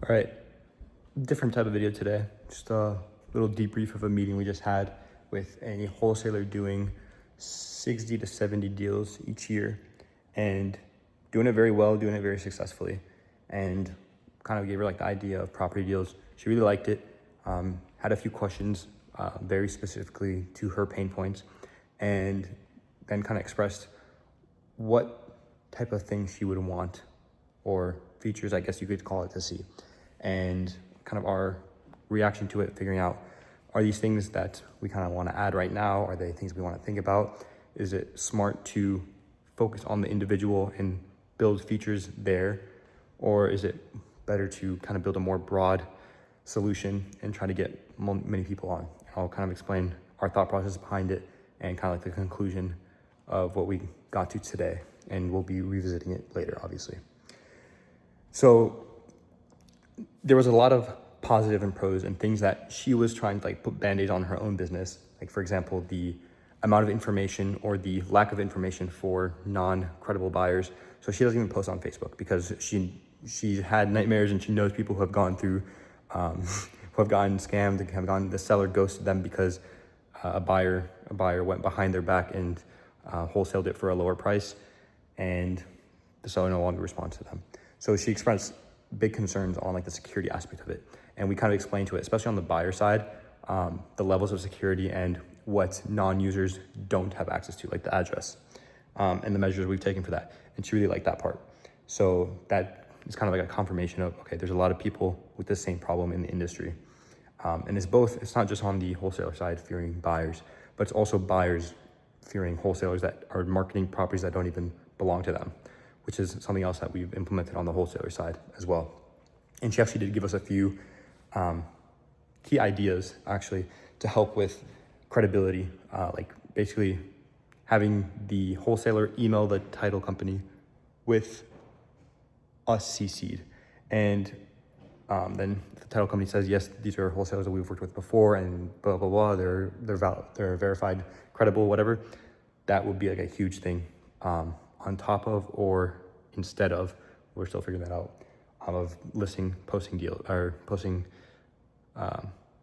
All right, different type of video today. Just a little debrief of a meeting we just had with a wholesaler doing 60 to 70 deals each year and doing it very well, doing it very successfully, and kind of gave her like the idea of property deals. She really liked it, had a few questions very specifically to her pain points, and then kind of expressed what type of things she would want, or features, I guess you could call it, to see. And kind of our reaction to it, figuring out, are these things that we kind of want to add right now? Are they things we want to think about? Is it smart to focus on the individual and build features there? Or is it better to kind of build a more broad solution and try to get many people on? I'll kind of explain our thought process behind it and kind of like the conclusion of what we got to today. And we'll be revisiting it later, obviously. So there was a lot of positive and pros and things that she was trying to like put band-aids on her own business. Like, for example, the amount of information or the lack of information for non-credible buyers. So she doesn't even post on Facebook because she had nightmares, and she knows people who have gone through, who have gotten scammed, and have gone, the seller ghosted them because a buyer went behind their back and wholesaled it for a lower price, and the seller no longer responds to them. So she expressed big concerns on like the security aspect of it. And we kind of explained to it, especially on the buyer side, the levels of security and what non-users don't have access to, like the address, and the measures we've taken for that. And she really liked that part. So that is kind of like a confirmation of, okay, there's a lot of people with the same problem in the industry. And it's not just on the wholesaler side fearing buyers, but it's also buyers fearing wholesalers that are marketing properties that don't even belong to them, which is something else that we've implemented on the wholesaler side as well. And she actually did give us a few key ideas actually to help with credibility, like basically having the wholesaler email the title company with us CC'd. And then the title company says, yes, these are wholesalers that we've worked with before, and blah, blah, blah, they're verified, credible, whatever. That would be like a huge thing on top of or instead of, we're still figuring that out, of posting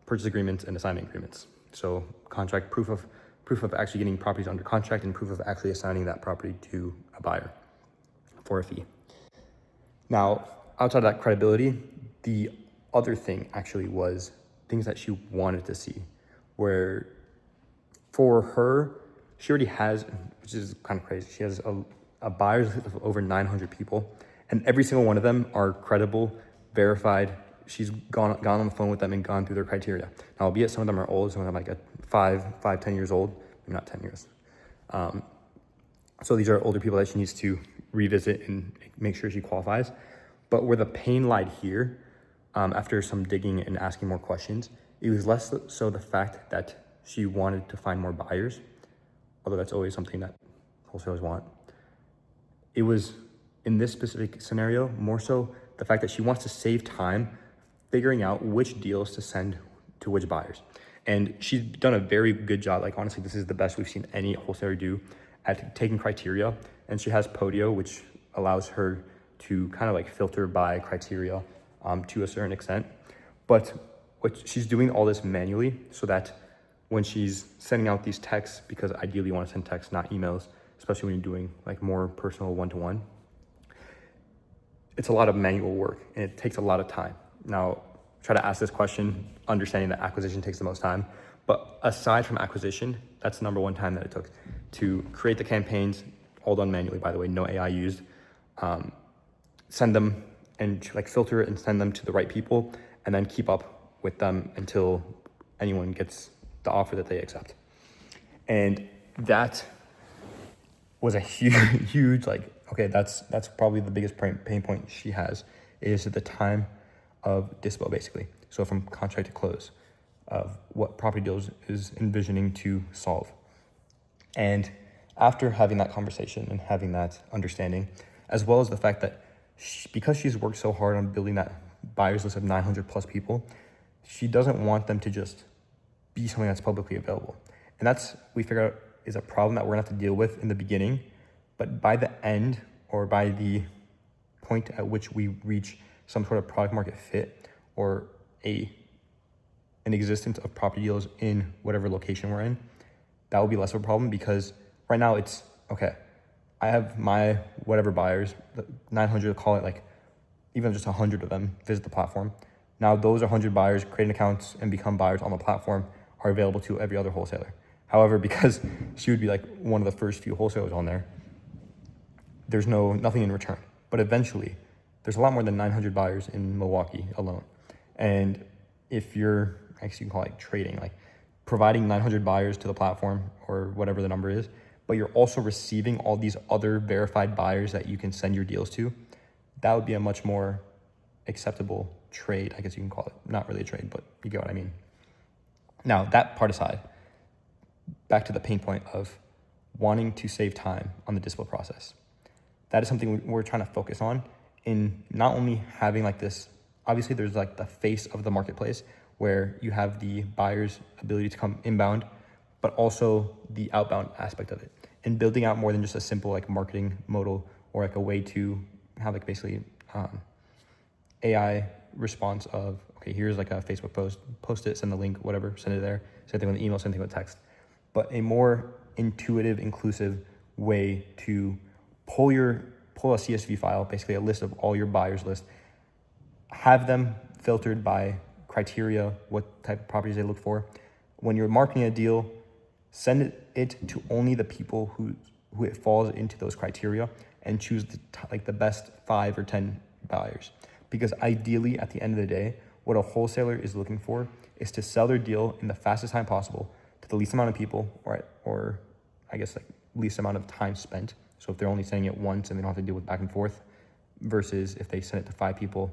purchase agreements and assignment agreements. So contract, proof of actually getting properties under contract, and proof of actually assigning that property to a buyer for a fee. Now, outside of that credibility, the other thing actually was things that she wanted to see, where for her, she already has, which is kind of crazy, she has a buyer's list of over 900 people, and every single one of them are credible, verified. She's gone on the phone with them and gone through their criteria. Now, albeit some of them are old, some of them like 10 years old, maybe not 10 years. So these are older people that she needs to revisit and make sure she qualifies. But where the pain lied here, after some digging and asking more questions, it was less so the fact that she wanted to find more buyers, although that's always something that wholesalers want. It was, in this specific scenario, more so the fact that she wants to save time figuring out which deals to send to which buyers. And she's done a very good job. Like, honestly, this is the best we've seen any wholesaler do at taking criteria. And she has Podio, which allows her to kind of like filter by criteria to a certain extent. But what she's doing all this manually, so that when she's sending out these texts, because ideally you want to send texts, not emails, especially when you're doing like more personal one-to-one, it's a lot of manual work and it takes a lot of time. Now, try to ask this question, understanding that acquisition takes the most time. But aside from acquisition, that's the number one time that it took to create the campaigns, all done manually, by the way, no AI used. Send them and like filter it and send them to the right people, and then keep up with them until anyone gets the offer that they accept. And that was a huge like, okay, that's probably the biggest pain point she has, is the time of dispo, basically. So from contract to close, of what PropertyDeals is envisioning to solve. And after having that conversation and having that understanding, as well as the fact that because she's worked so hard on building that buyer's list of 900 plus people, she doesn't want them to just be something that's publicly available. And that's, we figure out, is a problem that we're gonna have to deal with in the beginning. But by the end, or by the point at which we reach some sort of product market fit or an existence of property deals in whatever location we're in, that will be less of a problem, because right now it's, okay, I have my whatever buyers, 900, call it like even just 100 of them visit the platform. Now those 100 buyers create accounts and become buyers on the platform are available to every other wholesaler. However, because she would be like one of the first few wholesalers on there, there's nothing in return. But eventually, there's a lot more than 900 buyers in Milwaukee alone. And if you're, I guess you can call it trading, like providing 900 buyers to the platform or whatever the number is, but you're also receiving all these other verified buyers that you can send your deals to, that would be a much more acceptable trade, I guess you can call it. Not really a trade, but you get what I mean. Now, that part aside, back to the pain point of wanting to save time on the dispo process. That is something we're trying to focus on, in not only having like this, obviously there's like the face of the marketplace where you have the buyer's ability to come inbound, but also the outbound aspect of it, and building out more than just a simple like marketing modal or like a way to have like basically AI response of, okay, here's like a Facebook post it, send the link, whatever, send it there, same thing with email, same thing with text, but a more intuitive, inclusive way to pull a CSV file, basically a list of all your buyers list, have them filtered by criteria, what type of properties they look for. When you're marketing a deal, send it to only the people who it falls into those criteria, and choose the best 5 or 10 buyers. Because ideally, at the end of the day, what a wholesaler is looking for is to sell their deal in the fastest time possible to the least amount of people, or I guess like least amount of time spent. So if they're only sending it once and they don't have to deal with back and forth, versus if they send it to 5 people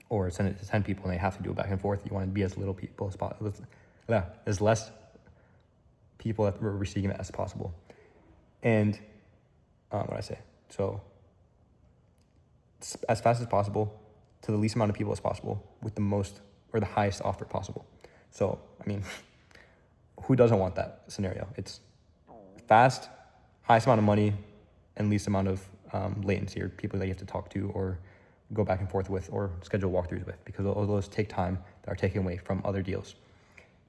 or send it to 10 people and they have to do it back and forth, you want to be as little people as possible, as less people that were receiving it as possible. And what did I say? So as fast as possible to the least amount of people as possible with the most or the highest offer possible. So, I mean, who doesn't want that scenario? It's fast, highest amount of money, and least amount of latency, or people that you have to talk to or go back and forth with or schedule walkthroughs with, because all those take time that are taken away from other deals.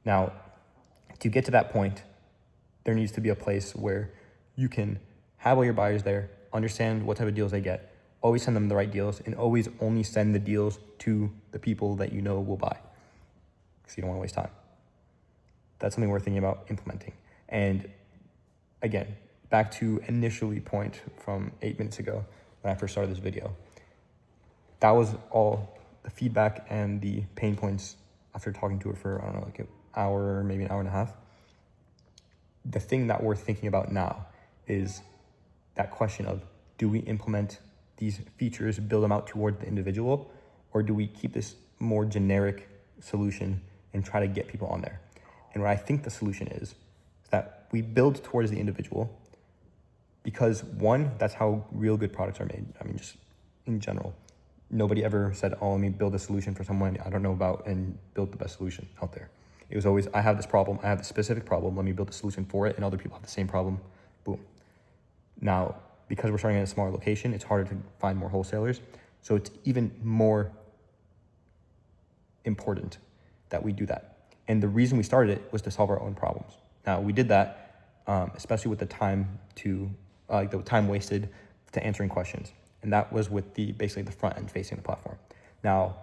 Now, to get to that point, there needs to be a place where you can have all your buyers there, understand what type of deals they get, always send them the right deals, and always only send the deals to the people that you know will buy, because you don't want to waste time. That's something we're thinking about implementing. And again, back to initially point from 8 minutes ago when I first started this video, that was all the feedback and the pain points after talking to her for, I don't know, like an hour, maybe an hour and a half. The thing that we're thinking about now is that question of, do we implement these features, build them out toward the individual, or do we keep this more generic solution and try to get people on there? And what I think the solution is that we build towards the individual, because one, that's how real good products are made. I mean, just in general, nobody ever said, oh, let me build a solution for someone I don't know about and build the best solution out there. It was always, I have this problem, I have this specific problem, let me build a solution for it, and other people have the same problem, boom. Now, because we're starting at a smaller location, it's harder to find more wholesalers. So it's even more important that we do that. And the reason we started it was to solve our own problems. Now, we did that, especially with the time the time wasted to answering questions. And that was with basically the front end facing the platform. Now,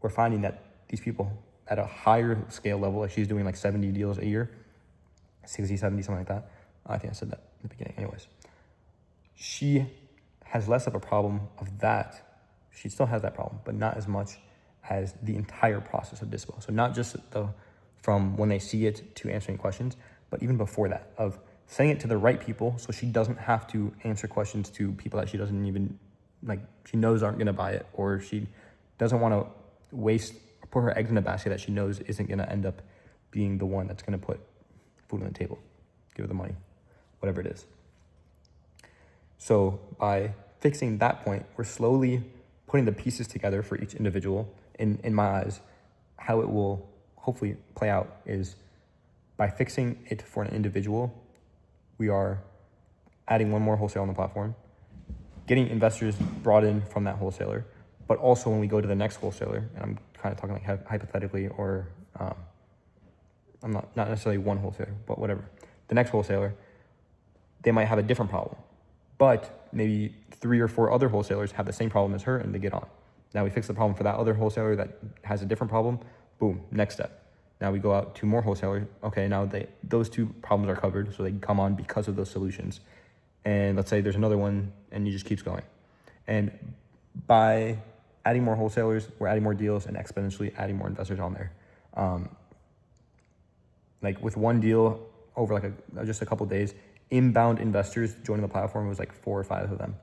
we're finding that these people at a higher scale level, like she's doing like 70 deals a year, 60, 70, something like that. I think I said that in the beginning anyways. She has less of a problem of that. She still has that problem, but not as much as the entire process of dispo. So not just from when they see it to answering questions, but even before that, of sending it to the right people so she doesn't have to answer questions to people that she doesn't even, like, she knows aren't gonna buy it, or she doesn't wanna put her eggs in a basket that she knows isn't gonna end up being the one that's gonna put food on the table, give her the money, whatever it is. So by fixing that point, we're slowly putting the pieces together for each individual. In my eyes, how it will hopefully play out is by fixing it for an individual, we are adding one more wholesaler on the platform, getting investors brought in from that wholesaler, But also when we go to the next wholesaler, and I'm kind of talking like hypothetically, or I'm not necessarily one wholesaler, but whatever. The next wholesaler, they might have a different problem, but maybe 3 or 4 other wholesalers have the same problem as her and they get on. Now we fix the problem for that other wholesaler that has a different problem. Boom, next step. Now we go out to more wholesalers. Okay, now those 2 problems are covered, so they can come on because of those solutions. And let's say there's another one, and it just keeps going. And by adding more wholesalers, we're adding more deals and exponentially adding more investors on there. Like with one deal over like just a couple of days, inbound investors joining the platform was like 4 or 5 of them.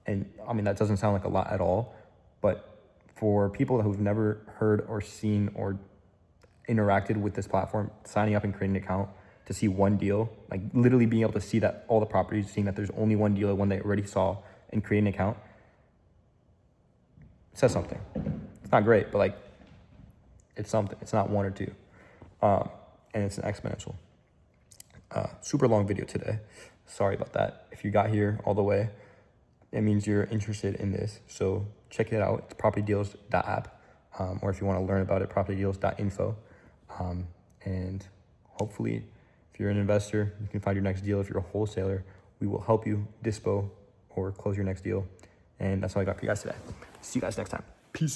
And I mean, that doesn't sound like a lot at all, but for people who've never heard or seen or interacted with this platform, signing up and creating an account to see one deal, like literally being able to see that all the properties, seeing that there's only one deal, one they already saw, and creating an account, says something. It's not great, but like, it's something. It's not 1 or 2. And it's an exponential. Super long video today. Sorry about that. If you got here all the way, it means you're interested in this. So check it out. It's PropertyDeals.app. Or if you want to learn about it, PropertyDeals.info. And hopefully, if you're an investor, you can find your next deal. If you're a wholesaler, we will help you dispo or close your next deal. And that's all I got for you guys today. See you guys next time. Peace.